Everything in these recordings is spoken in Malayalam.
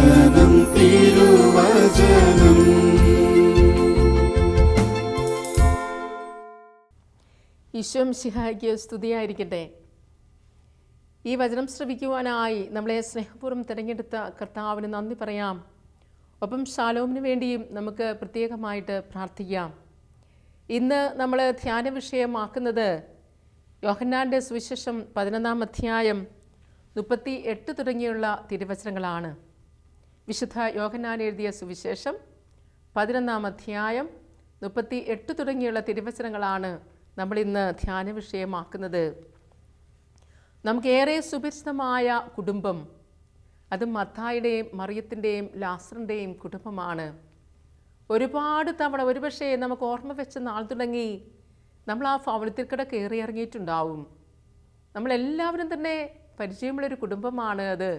തിരുവചനം തിരുവചനം. ഈശോ മിശിഹായ്ക്ക് സ്തുതിയായിരിക്കട്ടെ. ഈ വചനം ശ്രവിക്കുവാനായി നമ്മളെ സ്നേഹപൂർവ്വം തിരഞ്ഞെടുത്ത കർത്താവിന് നന്ദി പറയാം. ഒപ്പം ശാലോമിന് വേണ്ടിയും നമുക്ക് പ്രത്യേകമായിട്ട് പ്രാർത്ഥിക്കാം. ഇന്ന് നമ്മൾ ധ്യാന വിഷയമാക്കുന്നത് യോഹന്നാൻ്റെ സുവിശേഷം 11-ാം അധ്യായം 38 തുടങ്ങിയുള്ള തിരുവചനങ്ങളാണ്. വിശുദ്ധ യോഹന്നാൻ എഴുതിയ സുവിശേഷം 11-ാം അധ്യായം 38 തുടങ്ങിയുള്ള തിരുവചനങ്ങളാണ് നമ്മളിന്ന് ധ്യാന വിഷയമാക്കുന്നത്. നമുക്കേറെ സുപരിചിതമായ കുടുംബം, അത് മത്തായിയുടെയും മറിയത്തിൻ്റെയും ലാസറിൻ്റെയും കുടുംബമാണ്. ഒരുപാട് തവണ, ഒരുപക്ഷെ നമുക്ക് ഓർമ്മ വെച്ച നാൾ തുടങ്ങി നമ്മൾ ആ ഭവനത്തിൽ കൂടെ കയറി ഇറങ്ങിയിട്ടുണ്ടാവും. നമ്മളെല്ലാവരും തന്നെ പരിചയമുള്ളൊരു കുടുംബമാണ് അത്.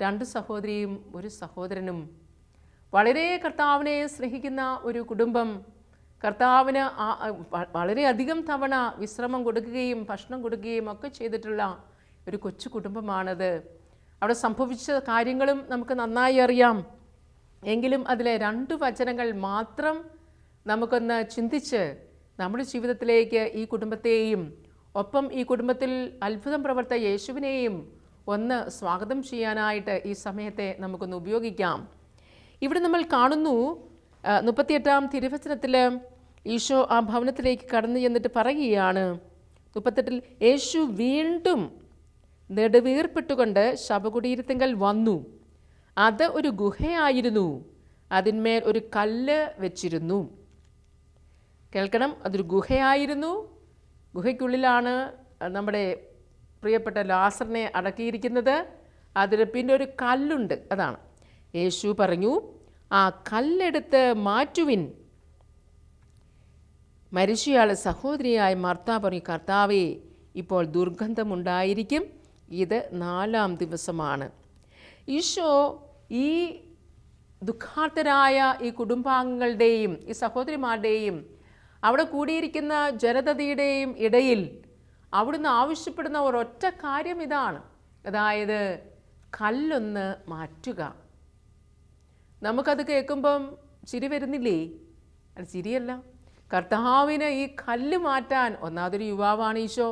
2 സഹോദരിയും 1 സഹോദരനും. വളരെ കർത്താവിനെ സ്നേഹിക്കുന്ന ഒരു കുടുംബം. കർത്താവിന് വളരെയധികം തവണ വിശ്രമം കൊടുക്കുകയും ഭക്ഷണം കൊടുക്കുകയും ഒക്കെ ചെയ്തിട്ടുള്ള ഒരു കൊച്ചു കുടുംബമാണത്. അവിടെ സംഭവിച്ച കാര്യങ്ങളും നമുക്ക് നന്നായി അറിയാം. എങ്കിലും അതിലെ 2 വചനങ്ങൾ മാത്രം നമുക്കൊന്ന് ചിന്തിച്ച് നമ്മുടെ ജീവിതത്തിലേക്ക് ഈ കുടുംബത്തെയും ഒപ്പം ഈ കുടുംബത്തിൽ അത്ഭുതം പ്രവർത്തിച്ച യേശുവിനെയും ഒന്ന് സ്വാഗതം ചെയ്യാനായിട്ട് ഈ സമയത്തെ നമുക്കൊന്ന് ഉപയോഗിക്കാം. ഇവിടെ നമ്മൾ കാണുന്നു 38-ാം തിരുവചനത്തിൽ ഈശോ ആ ഭവനത്തിലേക്ക് കടന്നു ചെന്നിട്ട് പറയുകയാണ്. 38-ൽ യേശു വീണ്ടും നെടുവീർപ്പിട്ടുകൊണ്ട് ശവകുടീരത്തിങ്കൽ വന്നു. അത് ഒരു ഗുഹയായിരുന്നു, അതിന്മേൽ ഒരു കല്ല് വെച്ചിരുന്നു. കേൾക്കണം, അതൊരു ഗുഹയായിരുന്നു. ഗുഹയ്ക്കുള്ളിലാണ് നമ്മുടെ പ്രിയപ്പെട്ട ലാസറിനെ അടക്കിയിരിക്കുന്നത്. അതിൽ പിന്നെ ഒരു കല്ലുണ്ട്. അതാണ് യേശു പറഞ്ഞു, ആ കല്ലെടുത്ത് മാറ്റുവിൻ. മരിച്ചയാൾ സഹോദരിയായ മർത്ത പറഞ്ഞു, കർത്താവേ, ഇപ്പോൾ ദുർഗന്ധമുണ്ടായിരിക്കും, ഇത് 4-ാം ദിവസമാണ്. ഈശോ ഈ ദുഃഖാർത്തരായ ഈ കുടുംബാംഗങ്ങളുടെയും ഈ സഹോദരിമാരുടെയും അവിടെ കൂടിയിരിക്കുന്ന ജനതയുടെയും ഇടയിൽ അവിടുന്ന് ആവശ്യപ്പെടുന്ന ഒരൊറ്റ കാര്യം ഇതാണ്, അതായത് കല്ലൊന്ന് മാറ്റുക. നമുക്കത് കേൾക്കുമ്പം ചിരി വരുന്നില്ലേ? അത് ചിരിയല്ല. കർത്താവിന് ഈ കല്ല് മാറ്റാൻ, ഒന്നാമതൊരു യുവാവാണ് ഈശോ.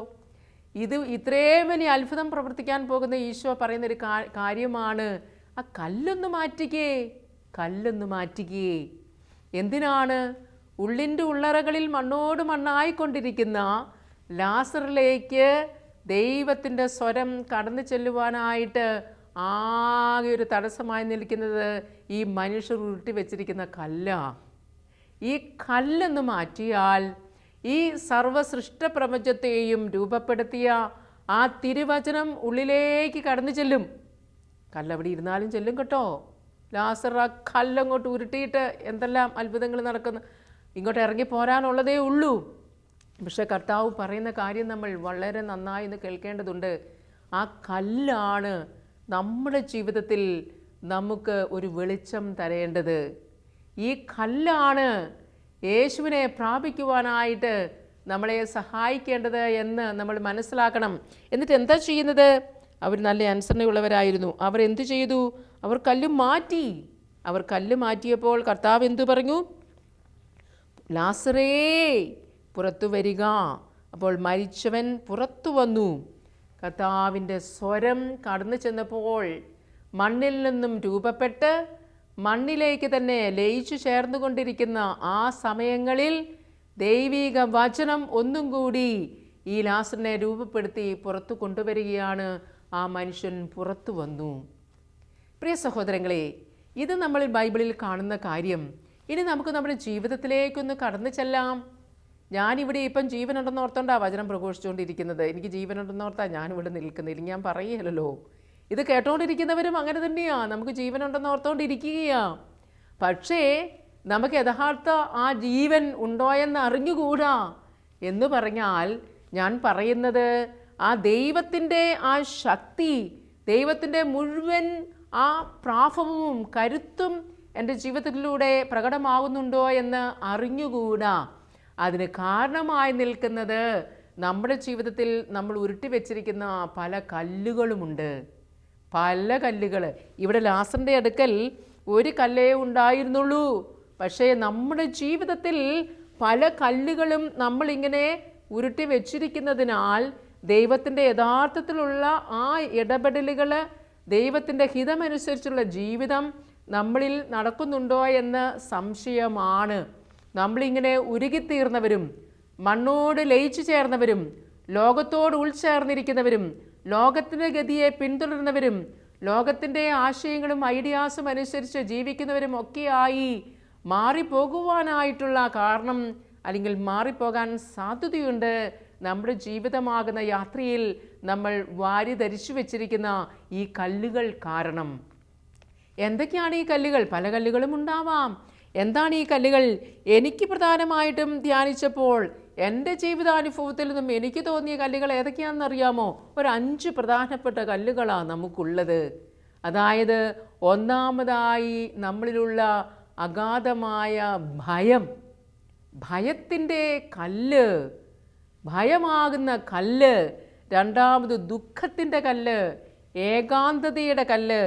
ഇത് ഇത്രയും വലിയ അത്ഭുതം പ്രവർത്തിക്കാൻ പോകുന്ന ഈശോ പറയുന്നൊരു കാര്യമാണ്, ആ കല്ലൊന്ന് മാറ്റിക്കേ, കല്ലൊന്ന് മാറ്റിക്കേ. എന്തിനാണ്? ഉള്ളിൻ്റെ ഉള്ളറകളിൽ മണ്ണോട് മണ്ണായിക്കൊണ്ടിരിക്കുന്ന ലാസറിലേക്ക് ദൈവത്തിൻ്റെ സ്വരം കടന്നു ചെല്ലുവാനായിട്ട് ആകെ ഒരു തടസ്സമായി നിൽക്കുന്നത് ഈ മനുഷ്യർ ഉരുട്ടി വെച്ചിരിക്കുന്ന കല്ലാണ്. ഈ കല്ലൊന്ന് മാറ്റിയാൽ ഈ സർവസൃഷ്ട പ്രപഞ്ചത്തെയും രൂപപ്പെടുത്തിയ ആ തിരുവചനം ഉള്ളിലേക്ക് കടന്നു ചെല്ലും. കല്ലവിടെ ഇരുന്നാലും ചെല്ലും കേട്ടോ. ലാസർ ആ കല്ലങ്ങോട്ട് ഉരുട്ടിയിട്ട് എന്തെല്ലാം അത്ഭുതങ്ങൾ നടക്കുന്നു. ഇങ്ങോട്ട് ഇറങ്ങി പോരാനുള്ളതേ ഉള്ളൂ. പക്ഷെ കർത്താവ് പറയുന്ന കാര്യം നമ്മൾ വളരെ നന്നായി ഒന്ന് കേൾക്കേണ്ടതുണ്ട്. ആ കല്ലാണ് നമ്മുടെ ജീവിതത്തിൽ നമുക്ക് ഒരു വെളിച്ചം തരേണ്ടത്. ഈ കല്ലാണ് യേശുവിനെ പ്രാപിക്കുവാനായിട്ട് നമ്മളെ സഹായിക്കേണ്ടത് എന്ന് നമ്മൾ മനസ്സിലാക്കണം. എന്നിട്ട് എന്താ ചെയ്യുന്നത്? അവർ നല്ല അനുസരണയുള്ളവരായിരുന്നു. അവർ എന്തു ചെയ്തു? അവർ കല്ല് മാറ്റി. അവർ കല്ല് മാറ്റിയപ്പോൾ കർത്താവ് എന്തു പറഞ്ഞു? ലാസറേ, പുറത്തു വരിക. അപ്പോൾ മരിച്ചവൻ പുറത്തു വന്നു. കർത്താവിൻ്റെ സ്വരം കടന്നു ചെന്നപ്പോൾ മണ്ണിൽ നിന്നും രൂപപ്പെട്ട് മണ്ണിലേക്ക് തന്നെ ലയിച്ചു ചേർന്നുകൊണ്ടിരിക്കുന്ന ആ സമയങ്ങളിൽ ദൈവിക വചനം ഒന്നും കൂടി ഈ ലാസറിനെ രൂപപ്പെടുത്തി പുറത്തു കൊണ്ടുവരികയാണ്. ആ മനുഷ്യൻ പുറത്തു വന്നു. പ്രിയ സഹോദരങ്ങളെ, ഇത് നമ്മൾ ബൈബിളിൽ കാണുന്ന കാര്യം. ഇനി നമുക്ക് നമ്മുടെ ജീവിതത്തിലേക്കൊന്ന് കടന്നു ചെല്ലാം. ഞാനിവിടെ ഇപ്പം ജീവനുണ്ടെന്ന് ഓർത്തോണ്ടാണ് വചനം പ്രഘോഷിച്ചുകൊണ്ടിരിക്കുന്നത്. എനിക്ക് ജീവനുണ്ടെന്ന് ഓർത്താൽ ഞാനിവിടെ നിൽക്കുന്നില്ല, ഞാൻ പറയുകയല്ലോ. ഇത് കേട്ടോണ്ടിരിക്കുന്നവരും അങ്ങനെ തന്നെയാണ്. നമുക്ക് ജീവനുണ്ടെന്ന് ഓർത്തോണ്ടിരിക്കുകയാണ്. പക്ഷേ നമുക്ക് യഥാർത്ഥ ആ ജീവൻ ഉണ്ടോ എന്ന് അറിഞ്ഞുകൂടാ എന്ന് പറഞ്ഞാൽ, ഞാൻ പറയുന്നത് ആ ദൈവത്തിൻ്റെ ആ ശക്തി, ദൈവത്തിൻ്റെ മുഴുവൻ ആ പ്രാഭവവും കരുത്തും എൻ്റെ ജീവിതത്തിലൂടെ പ്രകടമാകുന്നുണ്ടോ എന്ന് അറിഞ്ഞുകൂടാ. അതിന് കാരണമായി നിൽക്കുന്നത് നമ്മുടെ ജീവിതത്തിൽ നമ്മൾ ഉരുട്ടി വെച്ചിരിക്കുന്ന പല കല്ലുകളുമുണ്ട്. പല കല്ലുകൾ. ഇവിടെ ലാസറിൻ്റെ അടുക്കൽ ഒരു കല്ലേ ഉണ്ടായിരുന്നുള്ളൂ. പക്ഷേ നമ്മുടെ ജീവിതത്തിൽ പല കല്ലുകളും നമ്മളിങ്ങനെ ഉരുട്ടി വെച്ചിരിക്കുന്നതിനാൽ ദൈവത്തിൻ്റെ യഥാർത്ഥത്തിലുള്ള ആ ഇടപെടലുകൾ, ദൈവത്തിൻ്റെ ഹിതമനുസരിച്ചുള്ള ജീവിതം നമ്മളിൽ നടക്കുന്നുണ്ടോ എന്ന് സംശയമാണ്. നമ്മളിങ്ങനെ ഉരുകിത്തീർന്നവരും മണ്ണോട് ലയിച്ചു ചേർന്നവരും ലോകത്തോട് ഉൾച്ചേർന്നിരിക്കുന്നവരും ലോകത്തിൻ്റെ ഗതിയെ പിന്തുടരുന്നവരും ലോകത്തിൻ്റെ ആശയങ്ങളും ഐഡിയാസും അനുസരിച്ച് ജീവിക്കുന്നവരും ഒക്കെയായി മാറിപ്പോകുവാനായിട്ടുള്ള കാരണം, അല്ലെങ്കിൽ മാറിപ്പോകാൻ സാധ്യതയുണ്ട്. നമ്മുടെ ജീവിതമാകുന്ന യാത്രയിൽ നമ്മൾ വാരി ധരിച്ചു വെച്ചിരിക്കുന്ന ഈ കല്ലുകൾ കാരണം. എന്തൊക്കെയാണ് ഈ കല്ലുകൾ? പല കല്ലുകളും ഉണ്ടാവാം. എന്താണ് ഈ കല്ലുകൾ? എനിക്ക് പ്രധാനമായിട്ടും ധ്യാനിച്ചപ്പോൾ എൻ്റെ ജീവിതാനുഭവത്തിൽ നിന്നും എനിക്ക് തോന്നിയ കല്ലുകൾ ഏതൊക്കെയാണെന്നറിയാമോ? ഒരു 5 പ്രധാനപ്പെട്ട കല്ലുകളാണ് നമുക്കുള്ളത്. അതായത്, ഒന്നാമതായി നമ്മളിലുള്ള അഗാധമായ ഭയം, ഭയത്തിൻ്റെ കല്ല്, ഭയമാകുന്ന കല്ല്. രണ്ടാമത് ദുഃഖത്തിൻ്റെ കല്ല്, ഏകാന്തതയുടെ കല്ല്,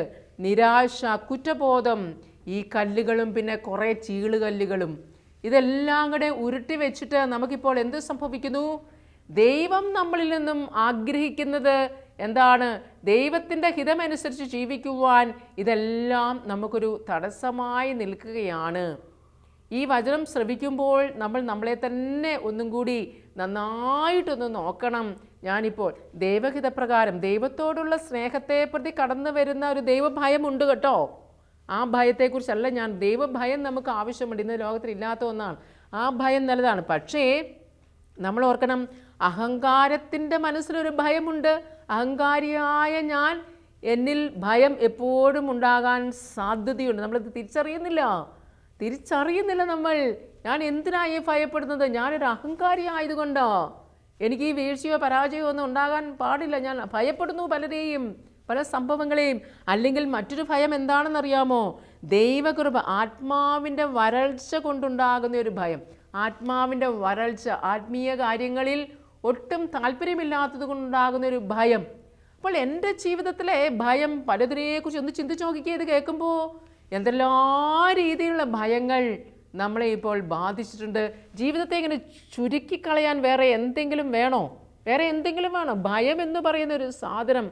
നിരാശ, കുറ്റബോധം. ഈ കല്ലുകളും പിന്നെ കുറേ ചീളുകല്ലുകളും ഇതെല്ലാം കൂടെ ഉരുട്ടി വെച്ചിട്ട് നമുക്കിപ്പോൾ എന്ത് സംഭവിക്കുന്നു? ദൈവം നമ്മളിൽ നിന്നും ആഗ്രഹിക്കുന്നത് എന്താണ്? ദൈവത്തിൻ്റെ ഹിതമനുസരിച്ച് ജീവിക്കുവാൻ ഇതെല്ലാം നമുക്കൊരു തടസ്സമായി നിൽക്കുകയാണ്. ഈ വചനം ശ്രവിക്കുമ്പോൾ നമ്മൾ നമ്മളെ തന്നെ ഒന്നും കൂടി നന്നായിട്ടൊന്ന് നോക്കണം. ഞാനിപ്പോൾ ദൈവഹിതപ്രകാരം ദൈവത്തോടുള്ള സ്നേഹത്തെ പ്രതി കടന്നു വരുന്ന ഒരു ദൈവഭയമുണ്ട് കേട്ടോ. ആ ഭയത്തെക്കുറിച്ചല്ല ഞാൻ. ദൈവഭയം നമുക്ക് ആവശ്യമുണ്ട്, ഇന്ന് ലോകത്തിൽ ഇല്ലാത്ത ഒന്നാണ്. ആ ഭയം നല്ലതാണ്. പക്ഷേ നമ്മൾ ഓർക്കണം, അഹങ്കാരത്തിൻ്റെ മനസ്സിലൊരു ഭയമുണ്ട്. അഹങ്കാരിയായ ഞാൻ, എന്നിൽ ഭയം എപ്പോഴും ഉണ്ടാകാൻ സാധ്യതയുണ്ട്. നമ്മളത് തിരിച്ചറിയുന്നില്ല നമ്മൾ. ഞാൻ എന്തിനായി ഭയപ്പെടുന്നത്? ഞാനൊരു അഹങ്കാരി ആയതുകൊണ്ടോ? എനിക്ക് ഈ വീഴ്ചയോ പരാജയമോ ഒന്നും ഉണ്ടാകാൻ പാടില്ല. ഞാൻ ഭയപ്പെടുന്നു പലരെയും, പല സംഭവങ്ങളെയും. അല്ലെങ്കിൽ മറ്റൊരു ഭയം എന്താണെന്നറിയാമോ? ദൈവകൃപ, ആത്മാവിൻ്റെ വരൾച്ച കൊണ്ടുണ്ടാകുന്ന ഒരു ഭയം. ആത്മാവിൻ്റെ വരൾച്ച, ആത്മീയ കാര്യങ്ങളിൽ ഒട്ടും താല്പര്യമില്ലാത്തത് കൊണ്ടുണ്ടാകുന്ന ഒരു ഭയം. അപ്പോൾ എൻ്റെ ജീവിതത്തിലെ ഭയം, പലതിനെക്കുറിച്ച് ഒന്ന് ചിന്തിച്ച് നോക്കിക്കേ. ഇത് കേൾക്കുമ്പോൾ എന്തെല്ലാം രീതിയിലുള്ള ഭയങ്ങൾ നമ്മളെ ഇപ്പോൾ ബാധിച്ചിട്ടുണ്ട്. ജീവിതത്തെ ഇങ്ങനെ ചുരുക്കിക്കളയാൻ വേറെ എന്തെങ്കിലും വേണോ? ഭയം എന്ന് പറയുന്ന ഒരു സാധനം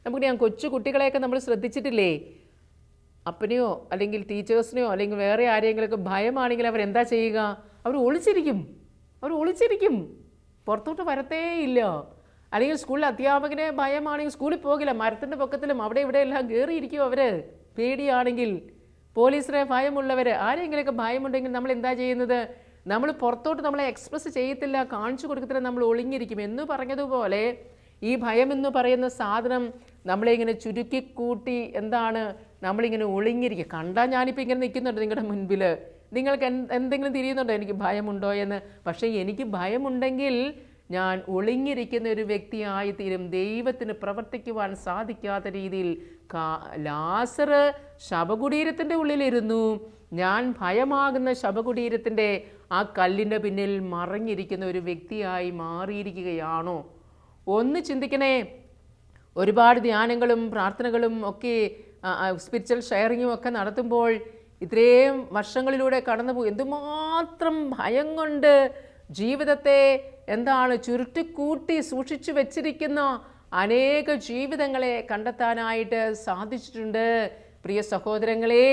നമുക്കറിയാം. കൊച്ചു കുട്ടികളെയൊക്കെ നമ്മൾ ശ്രദ്ധിച്ചിട്ടില്ലേ? അപ്പനെയോ അല്ലെങ്കിൽ ടീച്ചേഴ്സിനെയോ അല്ലെങ്കിൽ വേറെ ആരെങ്കിലുമൊക്കെ ഭയമാണെങ്കിൽ അവരെന്താ ചെയ്യുക? അവർ ഒളിച്ചിരിക്കും, പുറത്തോട്ട് വരത്തേ ഇല്ല. അല്ലെങ്കിൽ സ്കൂളിൽ അധ്യാപകനെ ഭയമാണെങ്കിൽ സ്കൂളിൽ പോകില്ല, മരത്തിൻ്റെ പൊക്കത്തിലും അവിടെ ഇവിടെ എല്ലാം കയറിയിരിക്കും അവർ. പേടിയാണെങ്കിൽ പോലീസിനെ ഭയമുള്ളവർ, ആരെങ്കിലുമൊക്കെ ഭയമുണ്ടെങ്കിൽ നമ്മൾ എന്താ ചെയ്യുന്നത്? നമ്മൾ പുറത്തോട്ട് നമ്മളെ എക്സ്പ്രസ് ചെയ്യത്തില്ല, കാണിച്ചു കൊടുക്കത്തില്ല, നമ്മൾ ഒളിഞ്ഞിരിക്കും. എന്ന് പറഞ്ഞതുപോലെ ഈ ഭയം എന്ന് പറയുന്ന സാധനം നമ്മളെ ഇങ്ങനെ ചുരുക്കിക്കൂട്ടി നമ്മളിങ്ങനെ ഒളിഞ്ഞിരിക്കുക. കണ്ടാൽ ഞാനിപ്പോൾ ഇങ്ങനെ നിൽക്കുന്നുണ്ട് നിങ്ങളുടെ മുൻപിൽ, നിങ്ങൾക്ക് എന്തെങ്കിലും തിരിയുന്നുണ്ടോ എനിക്ക് ഭയമുണ്ടോ എന്ന്? പക്ഷേ എനിക്ക് ഭയമുണ്ടെങ്കിൽ ഞാൻ ഒളിഞ്ഞിരിക്കുന്ന ഒരു വ്യക്തിയായി തീരും. ദൈവത്തിന് പ്രവർത്തിക്കുവാൻ സാധിക്കാത്ത രീതിയിൽ. ലാസർ ശവകുടീരത്തിൻ്റെ ഉള്ളിലിരുന്നു. ഞാൻ ഭയമാകുന്ന ശവകുടീരത്തിൻ്റെ ആ കല്ലിൻ്റെ പിന്നിൽ മറഞ്ഞിരിക്കുന്ന ഒരു വ്യക്തിയായി മാറിയിരിക്കുകയാണോ? ഒന്ന് ചിന്തിക്കണേ. ഒരുപാട് ധ്യാനങ്ങളും പ്രാർത്ഥനകളും ഒക്കെ സ്പിരിച്വൽ ഷെയറിങ്ങും ഒക്കെ നടത്തുമ്പോൾ ഇത്രയും വർഷങ്ങളിലൂടെ കടന്നുപോയി എന്തുമാത്രം ഭയം കൊണ്ട് ജീവിതത്തെ ചുരുട്ടിക്കൂട്ടി സൂക്ഷിച്ചു വെച്ചിരിക്കുന്ന അനേക ജീവിതങ്ങളെ കണ്ടെത്താനായിട്ട് സാധിച്ചിട്ടുണ്ട്. പ്രിയ സഹോദരങ്ങളെ,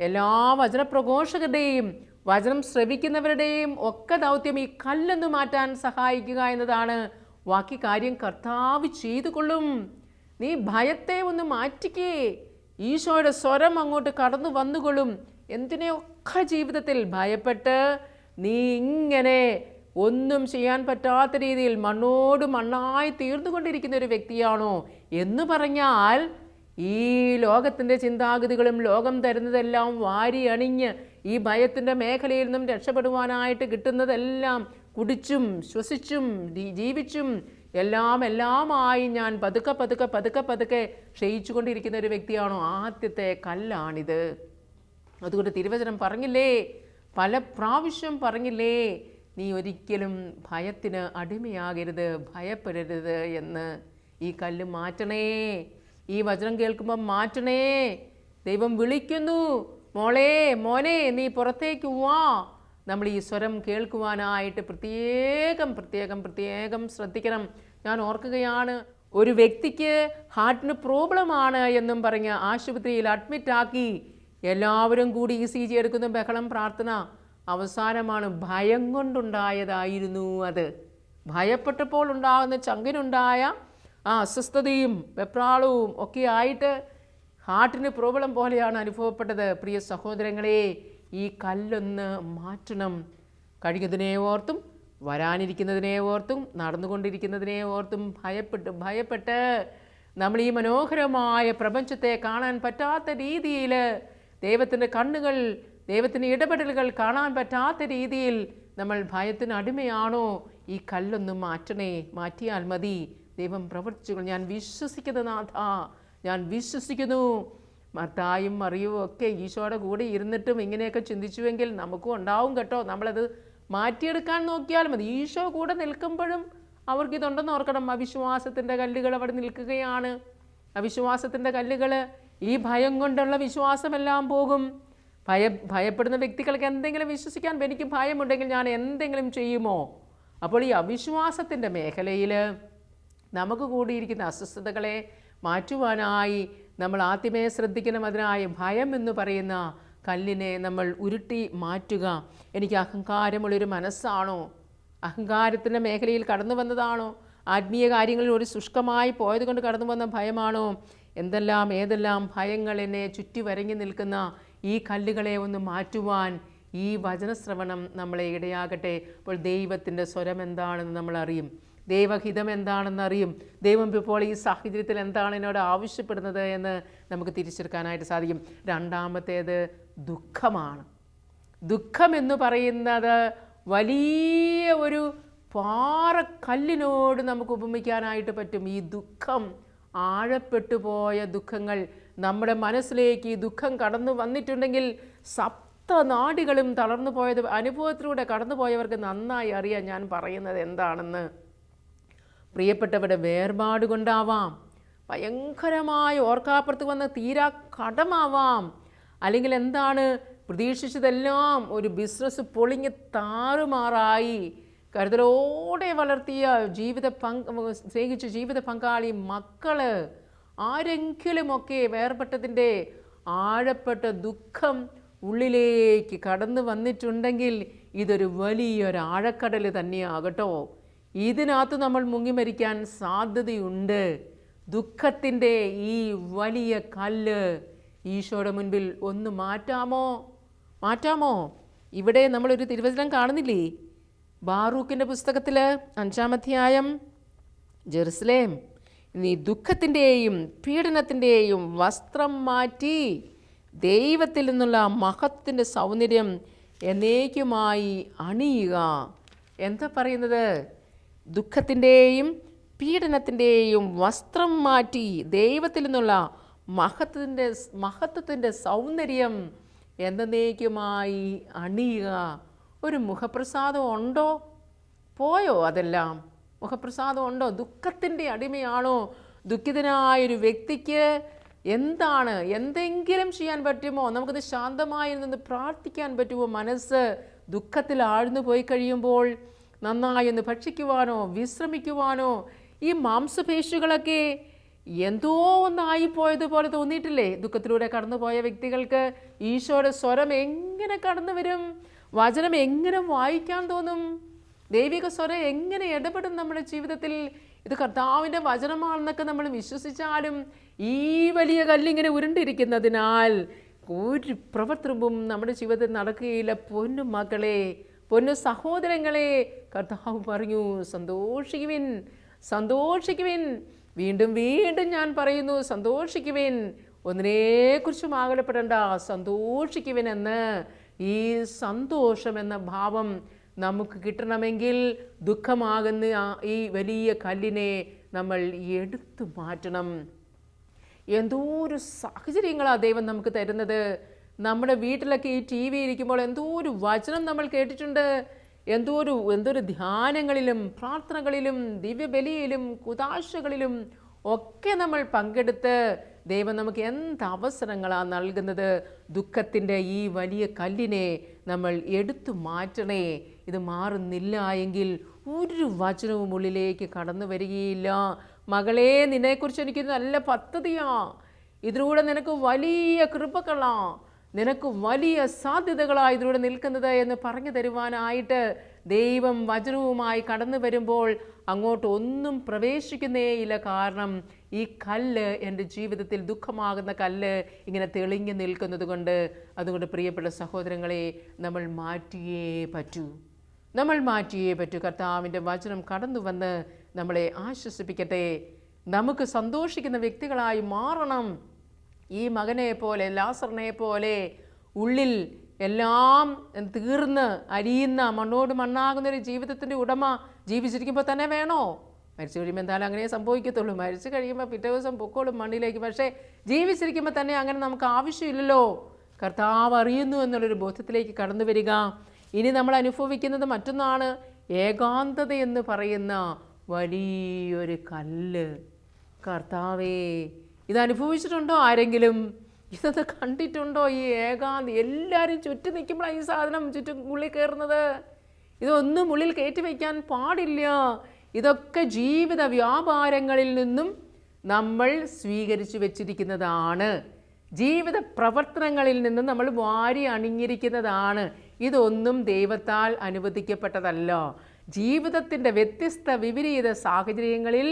എല്ലാ വചനപ്രഘോഷകരുടെയും വചനം ശ്രവിക്കുന്നവരുടെയും ഒക്കെ ദൗത്യം ഈ കല്ലൊന്നു മാറ്റാൻ സഹായിക്കുക എന്നതാണ്. ബാക്കി കാര്യം കർത്താവ് ചെയ്തു കൊള്ളും. നീ ഭയത്തെ ഒന്ന് മാറ്റിക്കേ. ഈശോയുടെ സ്വരം അങ്ങോട്ട് കടന്നു വന്നുകൊള്ളും. എന്തിനെയൊക്കെ ജീവിതത്തിൽ ഭയപ്പെട്ട് നീ ഇങ്ങനെ ഒന്നും ചെയ്യാൻ പറ്റാത്ത രീതിയിൽ മണ്ണോട് മണ്ണായി തീർന്നുകൊണ്ടിരിക്കുന്ന ഒരു വ്യക്തിയാണോ എന്ന് പറഞ്ഞാൽ, ഈ ലോകത്തിൻ്റെ ചിന്താഗതികളും ലോകം തരുന്നതെല്ലാം വാരി അണിഞ്ഞ് ഈ ഭയത്തിൻ്റെ മേഖലയിൽ നിന്നും രക്ഷപ്പെടുവാനായിട്ട് കിട്ടുന്നതെല്ലാം കുടിച്ചും ശ്വസിച്ചും ജീവിച്ചും എല്ലാമായി ഞാൻ പതുക്കെ ക്ഷയിച്ചുകൊണ്ടിരിക്കുന്ന ഒരു വ്യക്തിയാണോ? ആദ്യത്തെ കല്ലാണിത്. അതുകൊണ്ട് തിരുവചനം പറഞ്ഞില്ലേ, പല പ്രാവശ്യം പറഞ്ഞില്ലേ, നീ ഒരിക്കലും ഭയത്തിന് അടിമയാകരുത്, ഭയപ്പെടരുത് എന്ന്. ഈ കല്ല് മാറ്റണേ. ഈ വചനം കേൾക്കുമ്പോൾ മാറ്റണേ. ദൈവം വിളിക്കുന്നു, മോളെ മോനെ നീ പുറത്തേക്ക് വാ. നമ്മൾ ഈ സ്വരം കേൾക്കുവാനായിട്ട് പ്രത്യേകം ശ്രദ്ധിക്കണം. ഞാൻ ഓർക്കുകയാണ്, ഒരു വ്യക്തിക്ക് ഹാർട്ടിന് പ്രോബ്ലമാണ് എന്നും പറഞ്ഞ് ആശുപത്രിയിൽ അഡ്മിറ്റാക്കി. എല്ലാവരും കൂടി ECG എടുക്കുന്ന ബഹളം, പ്രാർത്ഥന. അവസാനമാണ് ഭയം കൊണ്ടുണ്ടായതായിരുന്നു അത്. ഭയപ്പെട്ടപ്പോൾ ഉണ്ടാകുന്ന ചങ്കിനുണ്ടായ അസ്വസ്ഥതയും വെപ്രാളവും ഒക്കെ ആയിട്ട് ഹാർട്ടിന് പ്രോബ്ലം പോലെയാണ് അനുഭവപ്പെട്ടത്. പ്രിയ സഹോദരങ്ങളെ, ഈ കല്ലൊന്ന് മാറ്റണം. കഴിഞ്ഞതിനെ ഓർത്തും വരാനിരിക്കുന്നതിനെ ഓർത്തും നടന്നുകൊണ്ടിരിക്കുന്നതിനെ ഓർത്തും ഭയപ്പെട്ട് നമ്മൾ ഈ മനോഹരമായ പ്രപഞ്ചത്തെ കാണാൻ പറ്റാത്ത രീതിയിൽ, ദൈവത്തിൻ്റെ കണ്ണുകൾ, ദൈവത്തിൻ്റെ ഇടപെടലുകൾ കാണാൻ പറ്റാത്ത രീതിയിൽ നമ്മൾ ഭയത്തിന് അടിമയാണോ? ഈ കല്ലൊന്ന് മാറ്റിയാൽ മതി. ദൈവം പ്രവർത്തിച്ചുകൾ. ഞാൻ വിശ്വസിക്കുന്ന നാഥ, ഞാൻ വിശ്വസിക്കുന്നു. മർത്തായും മറിയും ഒക്കെ ഈശോയുടെ കൂടെ ഇരുന്നിട്ടും ഇങ്ങനെയൊക്കെ ചിന്തിച്ചുവെങ്കിൽ നമുക്കും ഉണ്ടാവും കേട്ടോ. നമ്മളത് മാറ്റിയെടുക്കാൻ നോക്കിയാൽ മതി. ഈശോ കൂടെ നിൽക്കുമ്പോഴും അവർക്കിതുണ്ടെന്ന് ഓർക്കണം. അവിശ്വാസത്തിൻ്റെ കല്ലുകൾ അവിടെ നിൽക്കുകയാണ്. അവിശ്വാസത്തിൻ്റെ കല്ലുകൾ, ഈ ഭയം കൊണ്ടുള്ള വിശ്വാസമെല്ലാം പോകും. ഭയപ്പെടുന്ന വ്യക്തികൾക്ക് എന്തെങ്കിലും വിശ്വസിക്കാൻ, എനിക്ക് ഭയമുണ്ടെങ്കിൽ ഞാൻ എന്തെങ്കിലും ചെയ്യുമോ? അപ്പോൾ ഈ അവിശ്വാസത്തിൻ്റെ മേഖലയിൽ നമുക്ക് കൂടിയിരിക്കുന്ന അസ്വസ്ഥതകളെ മാറ്റുവാനായി നമ്മൾ ആദ്യമേ ശ്രദ്ധിക്കണം. അതിനായി ഭയം എന്ന് പറയുന്ന കല്ലിനെ നമ്മൾ ഉരുട്ടി മാറ്റുക. എനിക്ക് അഹങ്കാരമുള്ളൊരു മനസ്സാണോ? അഹങ്കാരത്തിൻ്റെ മേഖലയിൽ കടന്നു വന്നതാണോ? ആത്മീയ കാര്യങ്ങളിൽ ഒരു ശുഷ്കമായി പോയതുകൊണ്ട് കടന്നു വന്ന ഭയമാണോ? ഏതെല്ലാം ഭയങ്ങൾ എന്നെ ചുറ്റി വരങ്ങി നിൽക്കുന്ന ഈ കല്ലുകളെ ഒന്ന് മാറ്റുവാൻ ഈ വചനശ്രവണം നമ്മളെ ഇടയാകട്ടെ. അപ്പോൾ ദൈവത്തിൻ്റെ സ്വരം എന്താണെന്ന് നമ്മൾ അറിയും, ദൈവഹിതം എന്താണെന്നറിയും. ദൈവം ഇപ്പോൾ ഈ സാഹചര്യത്തിൽ എന്താണ് എന്നോട് ആവശ്യപ്പെടുന്നത് എന്ന് നമുക്ക് തിരിച്ചെടുക്കാനായിട്ട് സാധിക്കും. രണ്ടാമത്തേത് ദുഃഖമാണ്. ദുഃഖം എന്ന് പറയുന്നത് വലിയ ഒരു പാറക്കല്ലിനോട് നമുക്ക് ഉപമിക്കാനായിട്ട് പറ്റും. ഈ ദുഃഖം, ആഴപ്പെട്ടു പോയ ദുഃഖങ്ങൾ നമ്മുടെ മനസ്സിലേക്ക് ഈ ദുഃഖം കടന്നു വന്നിട്ടുണ്ടെങ്കിൽ നാടികളും തളർന്നു പോയത് അനുഭവത്തിലൂടെ കടന്നു പോയവർക്ക് നന്നായി അറിയാം ഞാൻ പറയുന്നത് എന്താണെന്ന്. പ്രിയപ്പെട്ടവരുടെ വേർപാട് കൊണ്ടാവാം, ഭയങ്കരമായി ഓർക്കാപ്പുറത്ത് വന്ന് തീരാ കടമാവാം, അല്ലെങ്കിൽ എന്താണ് പ്രതീക്ഷിച്ചതെല്ലാം ഒരു ബിസിനസ് പൊളിഞ്ഞ് താറുമാറായി, കരുതലോടെ വളർത്തിയ സ്നേഹിച്ച ജീവിത പങ്കാളി, മക്കള്, ആരെങ്കിലുമൊക്കെ വേർപെട്ടതിൻ്റെ ആഴപ്പെട്ട ദുഃഖം ഉള്ളിലേക്ക് കടന്നു വന്നിട്ടുണ്ടെങ്കിൽ ഇതൊരു വലിയൊരു ആഴക്കടൽ തന്നെയാകട്ടോ. ഇതിനകത്ത് നമ്മൾ മുങ്ങിമരിക്കാൻ സാധ്യതയുണ്ട്. ദുഃഖത്തിൻ്റെ ഈ വലിയ കല്ല് ഈശോയുടെ മുൻപിൽ ഒന്ന് മാറ്റാമോ? ഇവിടെ നമ്മളൊരു തിരുവചനം കാണുന്നില്ലേ? ബാറൂക്കിൻ്റെ പുസ്തകത്തിൽ 5-ാം അധ്യായം, ജെറുസലേം, നീ ദുഃഖത്തിൻ്റെയും പീഡനത്തിൻ്റെയും വസ്ത്രം മാറ്റി ദൈവത്തിൽ നിന്നുള്ള മഹത്വത്തിൻ്റെ സൗന്ദര്യം എന്നേക്കുമായി അണിയുക. എന്താ പറയുന്നത്? ദുഃഖത്തിൻ്റെയും പീഡനത്തിൻ്റെയും വസ്ത്രം മാറ്റി ദൈവത്തിൽ നിന്നുള്ള മഹത്വത്തിൻ്റെ സൗന്ദര്യം എന്നേക്കുമായി അണിയുക. ഒരു മുഖപ്രസാദം ഉണ്ടോ? പോയോ അതെല്ലാം? മുഖപ്രസാദം ഉണ്ടോ? ദുഃഖത്തിൻ്റെ അടിമയാണോ? ദുഃഖിതനായൊരു വ്യക്തിക്ക് എന്തെങ്കിലും ചെയ്യാൻ പറ്റുമോ? നമുക്കത് ശാന്തമായി നിന്ന് പ്രാർത്ഥിക്കാൻ പറ്റുമോ? മനസ്സ് ദുഃഖത്തിൽ ആഴ്ന്നു പോയി കഴിയുമ്പോൾ നന്നായി ഒന്ന് ഭക്ഷിക്കുവാനോ വിശ്രമിക്കുവാനോ? ഈ മാംസപേശികളൊക്കെ എന്തോ ഒന്നായിപ്പോയതുപോലെ തോന്നിയിട്ടില്ലേ? ദുഃഖത്തിലൂടെ കടന്നുപോയ വ്യക്തികൾക്ക് ഈശോയുടെ സ്വരം എങ്ങനെ കടന്നു വരും? വചനം എങ്ങനെ വായിക്കാൻ തോന്നും? ദൈവിക സ്വരം എങ്ങനെ ഇടപെടും നമ്മുടെ ജീവിതത്തിൽ? ഇത് കർത്താവിൻ്റെ വചനമാണെന്നൊക്കെ നമ്മൾ വിശ്വസിച്ചാലും ഈ വലിയ കല്ലിങ്ങനെ ഉരുണ്ടിരിക്കുന്നതിനാൽ ഒരു പ്രവർത്തനവും നമ്മുടെ ജീവിതത്തിൽ നടക്കുകയില്ല. പൊന്നു മക്കളെ, പൊന്നു സഹോദരങ്ങളെ, കർത്താവ് പറഞ്ഞു സന്തോഷിക്കുവിൻ. വീണ്ടും ഞാൻ പറയുന്നു, സന്തോഷിക്കുവിൻ. ഒന്നിനെക്കുറിച്ചും ആകുലപ്പെടേണ്ട, സന്തോഷിക്കുവിൻ എന്ന്. ഈ സന്തോഷം എന്ന ഭാവം നമുക്ക് കിട്ടണമെങ്കിൽ ദുഃഖമാകുന്ന ഈ വലിയ കല്ലിനെ നമ്മൾ എടുത്തു മാറ്റണം. എന്തോ ഒരു സാഹചര്യങ്ങളാണ് ദൈവം നമുക്ക് തരുന്നത്. നമ്മുടെ വീട്ടിലൊക്കെ ഈ TV ഇരിക്കുമ്പോൾ എന്തോ ഒരു വചനം നമ്മൾ കേട്ടിട്ടുണ്ട്. എന്തൊരു ധ്യാനങ്ങളിലും പ്രാർത്ഥനകളിലും ദിവ്യബലിയിലും കുദാശകളിലും ഒക്കെ നമ്മൾ പങ്കെടുത്ത് ദൈവം നമുക്ക് എന്ത് അവസരങ്ങളാണ് നൽകുന്നത്. ദുഃഖത്തിൻ്റെ ഈ വലിയ കല്ലിനെ നമ്മൾ എടുത്തു മാറ്റണേ. ഇത് മാറുന്നില്ല എങ്കിൽ ഒരു വചനവും ഉള്ളിലേക്ക് കടന്നു വരികയില്ല. മകളെ, നിന്നെക്കുറിച്ച് എനിക്ക് നല്ല പദ്ധതിയാ, ഇതിലൂടെ നിനക്ക് വലിയ കൃപകളാ, നിനക്ക് വലിയ സാധ്യതകളാണ് ഇതിലൂടെ നിൽക്കുന്നത് എന്ന് പറഞ്ഞു തരുവാനായിട്ട് ദൈവം വചനവുമായി കടന്നു വരുമ്പോൾ അങ്ങോട്ട് ഒന്നും പ്രവേശിക്കുന്നേയില്ല. കാരണം ഈ കല്ല് എൻ്റെ ജീവിതത്തിൽ ദുഃഖമാകുന്ന കല്ല് ഇങ്ങനെ തെളിഞ്ഞു നിൽക്കുന്നത് കൊണ്ട്. അതുകൊണ്ട് പ്രിയപ്പെട്ട സഹോദരങ്ങളെ, നമ്മൾ മാറ്റിയേ പറ്റൂ. കർത്താവിൻ്റെ വചനം കടന്നു വന്ന് നമ്മളെ ആശ്വസിപ്പിക്കട്ടെ. നമുക്ക് സന്തോഷിക്കുന്ന വ്യക്തികളായി മാറണം. ഈ മകനെ പോലെ, ലാസറിനെ പോലെ ഉള്ളിൽ എല്ലാം തീർന്ന് അരിയുന്ന മണ്ണോട് മണ്ണാകുന്നൊരു ജീവിതത്തിൻ്റെ ഉടമ ജീവിച്ചിരിക്കുമ്പോൾ തന്നെ വേണോ? മരിച്ചു കഴിയുമ്പോൾ എന്തായാലും അങ്ങനെ സംഭവിക്കത്തുള്ളൂ. മരിച്ചു കഴിയുമ്പോൾ പിറ്റേ ദിവസം പൊക്കോളും മണ്ണിലേക്ക്. പക്ഷേ ജീവിച്ചിരിക്കുമ്പോൾ തന്നെ അങ്ങനെ നമുക്ക് ആവശ്യമില്ലല്ലോ. കർത്താവ് അറിയുന്നു എന്നുള്ളൊരു ബോധത്തിലേക്ക് കടന്നു വരിക. ഇനി നമ്മൾ അനുഭവിക്കുന്നത് മറ്റൊന്നാണ്, ഏകാന്തത എന്ന് പറയുന്ന വലിയൊരു കല്ല്. കർത്താവേ, ഇത് അനുഭവിച്ചിട്ടുണ്ടോ ആരെങ്കിലും? ഇതൊക്കെ കണ്ടിട്ടുണ്ടോ? ഈ ഏകാന്ത എല്ലാവരും ചുറ്റും നിൽക്കുമ്പോഴാണ് ഈ സാധനം ചുറ്റും ഉള്ളിൽ കയറുന്നത്. ഇതൊന്നും ഉള്ളിൽ കയറ്റി വയ്ക്കാൻ പാടില്ല. ഇതൊക്കെ ജീവിത വ്യാപാരങ്ങളിൽ നിന്നും നമ്മൾ സ്വീകരിച്ചു വെച്ചിരിക്കുന്നതാണ്. ജീവിത പ്രവർത്തനങ്ങളിൽ നിന്നും നമ്മൾ വാരി അണിഞ്ഞിരിക്കുന്നതാണ്. ഇതൊന്നും ദൈവത്താൽ അനുവദിക്കപ്പെട്ടതല്ല. ജീവിതത്തിൻ്റെ വ്യത്യസ്ത വിപരീത സാഹചര്യങ്ങളിൽ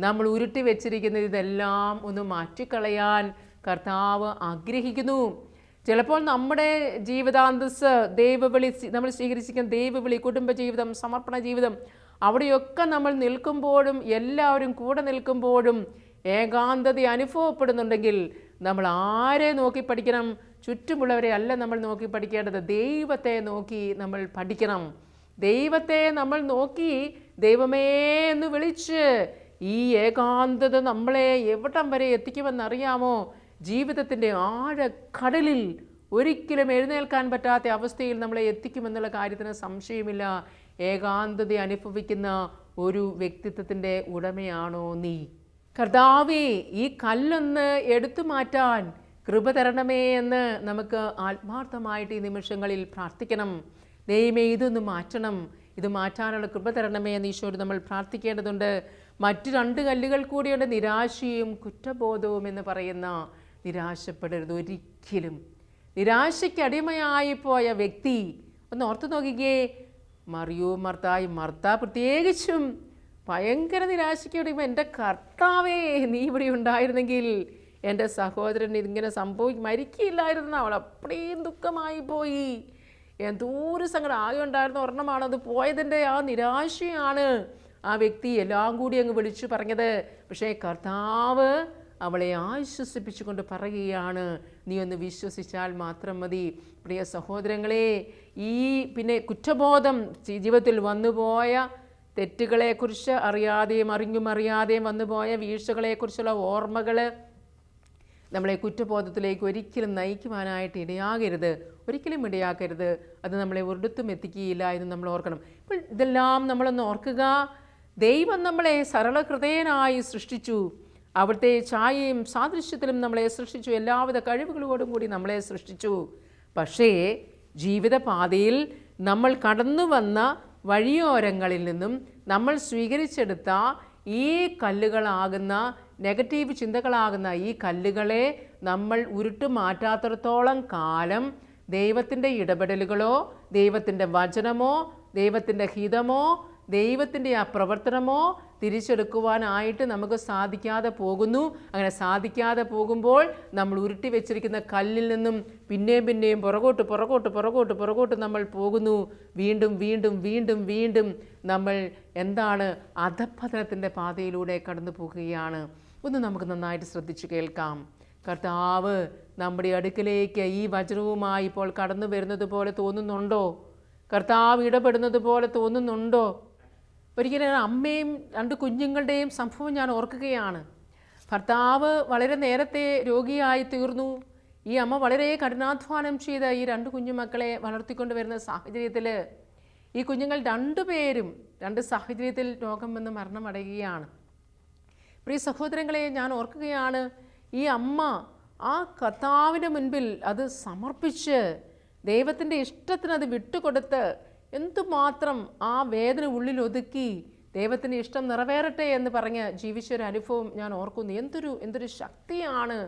നമ്മൾ ഉരുട്ടി വെച്ചിരിക്കുന്ന ഇതെല്ലാം ഒന്ന് മാറ്റിക്കളയാൻ കർത്താവ് ആഗ്രഹിക്കുന്നു. ചിലപ്പോൾ നമ്മുടെ ജീവിതാന്തസ്, ദൈവവിളി, നമ്മൾ സ്വീകരിച്ചിരിക്കുന്ന ദൈവവിളി, കുടുംബജീവിതം, സമർപ്പണ ജീവിതം, അവിടെയൊക്കെ നമ്മൾ നിൽക്കുമ്പോഴും എല്ലാവരും കൂടെ നിൽക്കുമ്പോഴും ഏകാന്തത അനുഭവപ്പെടുന്നുണ്ടെങ്കിൽ നമ്മൾ ആരെ നോക്കി പഠിക്കണം? ചുറ്റുമുള്ളവരെ അല്ല നമ്മൾ നോക്കി പഠിക്കേണ്ടത്, ദൈവത്തെ നോക്കി നമ്മൾ പഠിക്കണം. ദൈവത്തെ നമ്മൾ നോക്കി ദൈവമേ എന്ന് വിളിച്ച് ഈ ഏകാന്തത നമ്മളെ എവിടം വരെ എത്തിക്കുമെന്നറിയാമോ? ജീവിതത്തിൻ്റെ ആഴക്കടലിൽ ഒരിക്കലും എഴുന്നേൽക്കാൻ പറ്റാത്ത അവസ്ഥയിൽ നമ്മളെ എത്തിക്കുമെന്നുള്ള കാര്യത്തിന് സംശയമില്ല. ഏകാന്തത അനുഭവിക്കുന്ന ഒരു വ്യക്തിത്വത്തിൻ്റെ ഉടമയാണോ നീ? കർത്താവേ, ഈ കല്ലൊന്ന് എടുത്തു മാറ്റാൻ കൃപ തരണമേ എന്ന് നമുക്ക് ആത്മാർത്ഥമായിട്ട് ഈ നിമിഷങ്ങളിൽ പ്രാർത്ഥിക്കണം. ദൈവമേ, ഇതൊന്ന് മാറ്റണം, ഇത് മാറ്റാനുള്ള കൃപ തരണമേ എന്ന് ഈശോയോട് നമ്മൾ പ്രാർത്ഥിക്കേണ്ടതുണ്ട്. മറ്റു രണ്ട് കല്ലുകൾ കൂടിയുണ്ട്, നിരാശയും കുറ്റബോധവും എന്ന് പറയുന്ന. നിരാശപ്പെടരുത് ഒരിക്കലും. നിരാശയ്ക്ക് അടിമയായി പോയ വ്യക്തി ഒന്ന് ഓർത്തു നോക്കിക്കേ. മർത്ത പ്രത്യേകിച്ചും ഭയങ്കര നിരാശയ്ക്ക് അടിമ. എൻ്റെ കർത്താവേ, നീ ഇവിടെ ഉണ്ടായിരുന്നെങ്കിൽ എൻ്റെ സഹോദരൻ ഇതിങ്ങനെ മരിക്കില്ലായിരുന്നു. അവൾ അപ്പടിയും ദുഃഖമായി പോയി. എന്തോരം സങ്കടം. ആകെ ഉണ്ടായിരുന്ന ഒരെണ്ണമാണ്, അത് പോയതിൻ്റെ ആ നിരാശയാണ് ആ വ്യക്തി എല്ലാം കൂടി അങ്ങ് വിളിച്ചു പറഞ്ഞത്. പക്ഷേ കർത്താവ് അവളെ ആശ്വസിപ്പിച്ചുകൊണ്ട് പറയുകയാണ്, നീ ഒന്ന് വിശ്വസിച്ചാൽ മാത്രം മതി. പ്രിയ സഹോദരങ്ങളെ, പിന്നെ കുറ്റബോധം, ജീവിതത്തിൽ വന്നുപോയ തെറ്റുകളെക്കുറിച്ച് അറിയാതെയും അറിഞ്ഞും വന്നുപോയ വീഴ്ചകളെക്കുറിച്ചുള്ള ഓർമ്മകൾ നമ്മളെ കുറ്റബോധത്തിലേക്ക് ഒരിക്കലും നയിക്കുവാനായിട്ട് ഒരിക്കലും ഇടയാക്കരുത്. അത് നമ്മളെ ഒരിടത്തും എത്തിക്കുകയില്ല എന്ന് നമ്മൾ ഓർക്കണം. ഇപ്പോൾ ഇതെല്ലാം നമ്മളൊന്ന് ഓർക്കുക. ദൈവം നമ്മളെ സരളഹൃദയനായി സൃഷ്ടിച്ചു. അവിടുത്തെ ഛായയും സാദൃശ്യത്തിലും നമ്മളെ സൃഷ്ടിച്ചു. എല്ലാവിധ കഴിവുകളോടും കൂടി നമ്മളെ സൃഷ്ടിച്ചു. പക്ഷേ ജീവിതപാതയിൽ നമ്മൾ കടന്നു വന്ന വഴിയോരങ്ങളിൽ നിന്നും നമ്മൾ സ്വീകരിച്ചെടുത്ത ഈ കല്ലുകളാകുന്ന, നെഗറ്റീവ് ചിന്തകളാകുന്ന ഈ കല്ലുകളെ നമ്മൾ ഉരുട്ടു മാറ്റാത്തിടത്തോളം കാലം ദൈവത്തിൻ്റെ ഇടപെടലുകളോ, ദൈവത്തിൻ്റെ വചനമോ, ദൈവത്തിൻ്റെ ഹിതമോ, ദൈവത്തിൻ്റെ ആ പ്രവർത്തനമോ തിരിച്ചെടുക്കുവാനായിട്ട് നമുക്ക് സാധിക്കാതെ പോകുന്നു. അങ്ങനെ സാധിക്കാതെ പോകുമ്പോൾ നമ്മൾ ഉരുട്ടി വെച്ചിരിക്കുന്ന കല്ലിൽ നിന്നും പിന്നെയും പുറകോട്ട് നമ്മൾ പോകുന്നു. വീണ്ടും നമ്മൾ അധപ്പതനത്തിൻ്റെ പാതയിലൂടെ കടന്നു പോകുകയാണ്. ഒന്ന് നമുക്ക് നന്നായിട്ട് ശ്രദ്ധിച്ചു കേൾക്കാം. കർത്താവ് നമ്മുടെ അടുക്കലേക്ക് ഈ വചനവുമായി ഇപ്പോൾ കടന്നു വരുന്നത് പോലെ തോന്നുന്നുണ്ടോ? കർത്താവ് ഇടപെടുന്നത് പോലെ തോന്നുന്നുണ്ടോ? ഒരിക്കലും അമ്മയും രണ്ട് കുഞ്ഞുങ്ങളുടെയും സംഭവം ഞാൻ ഓർക്കുകയാണ്. ഭർത്താവ് വളരെ നേരത്തെ രോഗിയായി തീർന്നു. ഈ അമ്മ വളരെ കഠിനാധ്വാനം ചെയ്ത് ഈ രണ്ട് കുഞ്ഞുമക്കളെ വളർത്തിക്കൊണ്ട് വരുന്ന സാഹചര്യത്തിൽ ഈ കുഞ്ഞുങ്ങൾ രണ്ടുപേരും രണ്ട് സാഹചര്യത്തിൽ രോഗം വന്ന് മരണമടയുകയാണ്. പ്രിയ സഹോദരങ്ങളെ, ഞാൻ ഓർക്കുകയാണ്, ഈ അമ്മ ആ കർത്താവിൻ്റെ മുൻപിൽ അത് സമർപ്പിച്ച് ദൈവത്തിൻ്റെ ഇഷ്ടത്തിന് അത് വിട്ടുകൊടുത്ത് എന്തുമാത്രം ആ വേദന ഉള്ളിൽ ഒതുക്കി ദൈവത്തിൻ്റെ ഇഷ്ടം നിറവേറട്ടെ എന്ന് പറഞ്ഞ് ജീവിച്ചൊരു അനുഭവം ഞാൻ ഓർക്കുന്നു. എന്തൊരു ശക്തിയാണ്!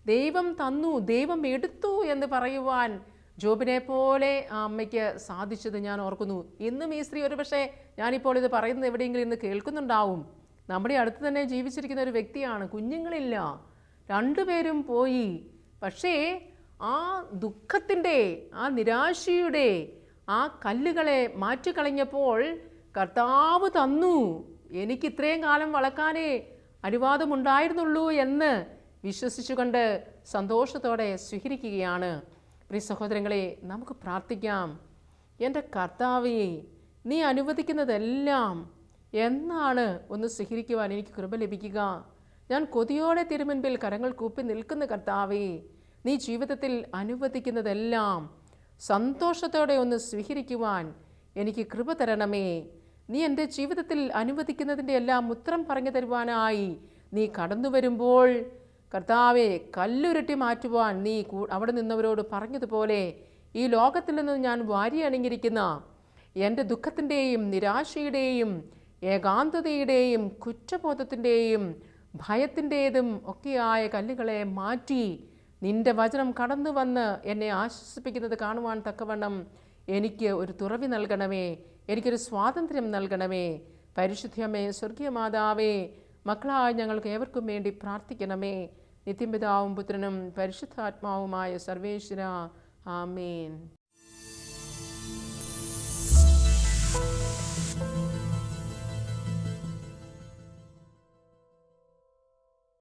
ദൈവം തന്നു, ദൈവം എടുത്തു എന്ന് പറയുവാൻ ജോബിനെ പോലെ ആ അമ്മയ്ക്ക് സാധിച്ചത് ഞാൻ ഓർക്കുന്നു. ഇന്നും ഈ സ്ത്രീ ഒരുപക്ഷെ ഞാനിപ്പോൾ ഇത് പറയുന്നത് എവിടെയെങ്കിലും ഇന്ന് കേൾക്കുന്നുണ്ടാവും. നമ്മുടെ അടുത്ത് തന്നെ ജീവിച്ചിരിക്കുന്ന ഒരു വ്യക്തിയാണ്. കുഞ്ഞുങ്ങളില്ല, രണ്ടുപേരും പോയി. പക്ഷേ ആ ദുഃഖത്തിൻ്റെ, ആ നിരാശയുടെ ആ കല്ലുകളെ മാറ്റിക്കളഞ്ഞപ്പോൾ കർത്താവ് തന്നു, എനിക്ക് ഇത്രയും കാലം വളർക്കാനേ അനുവാദമുണ്ടായിരുന്നുള്ളൂ എന്ന് വിശ്വസിച്ചുകൊണ്ട് സന്തോഷത്തോടെ സ്വീകരിക്കുകയാണ്. പ്രിയ സഹോദരങ്ങളെ, നമുക്ക് പ്രാർത്ഥിക്കാം. എൻ്റെ കർത്താവേ, നീ അനുവദിക്കുന്നതെല്ലാം എന്നാണ് ഒന്ന് സ്വീകരിക്കുവാൻ എനിക്ക് കൃപ ലഭിക്കുക. ഞാൻ കൊതിയോടെ തിരുമുൻപിൽ കരങ്ങൾ കൂപ്പി നിൽക്കുന്ന കർത്താവേ, നീ ജീവിതത്തിൽ അനുവദിക്കുന്നതെല്ലാം സന്തോഷത്തോടെ ഒന്ന് സ്വീകരിക്കുവാൻ എനിക്ക് കൃപ തരണമേ. നീ എൻ്റെ ജീവിതത്തിൽ അനുവദിക്കുന്നതിൻ്റെ എല്ലാം ഉത്തരം പറഞ്ഞു തരുവാനായി നീ കടന്നു വരുമ്പോൾ കർത്താവെ, കല്ലുരുട്ടി മാറ്റുവാൻ നീ അവിടെ നിന്നവരോട് പറഞ്ഞതുപോലെ ഈ ലോകത്തിൽ നിന്ന് ഞാൻ വാരി അണിഞ്ഞിരിക്കുന്ന എൻ്റെ ദുഃഖത്തിൻ്റെയും നിരാശയുടെയും ഏകാന്തതയുടെയും കുറ്റബോധത്തിൻ്റെയും ഭയത്തിൻ്റേതും ഒക്കെയായ കല്ലുകളെ മാറ്റി നിൻ്റെ വചനം കടന്നു വന്ന് എന്നെ ആശ്വസിപ്പിക്കുന്നത് കാണുവാൻ തക്കവണ്ണം എനിക്ക് ഒരു തുറവി നൽകണമേ, എനിക്കൊരു സ്വാതന്ത്ര്യം നൽകണമേ. പരിശുദ്ധമേ, സ്വർഗീയ മാതാവേ, മക്കളായ ഞങ്ങൾക്ക് ഏവർക്കും വേണ്ടി പ്രാർത്ഥിക്കണമേ. നിത്യപിതാവും പുത്രനും പരിശുദ്ധാത്മാവുമായ സർവേശ്വര, ആമേൻ.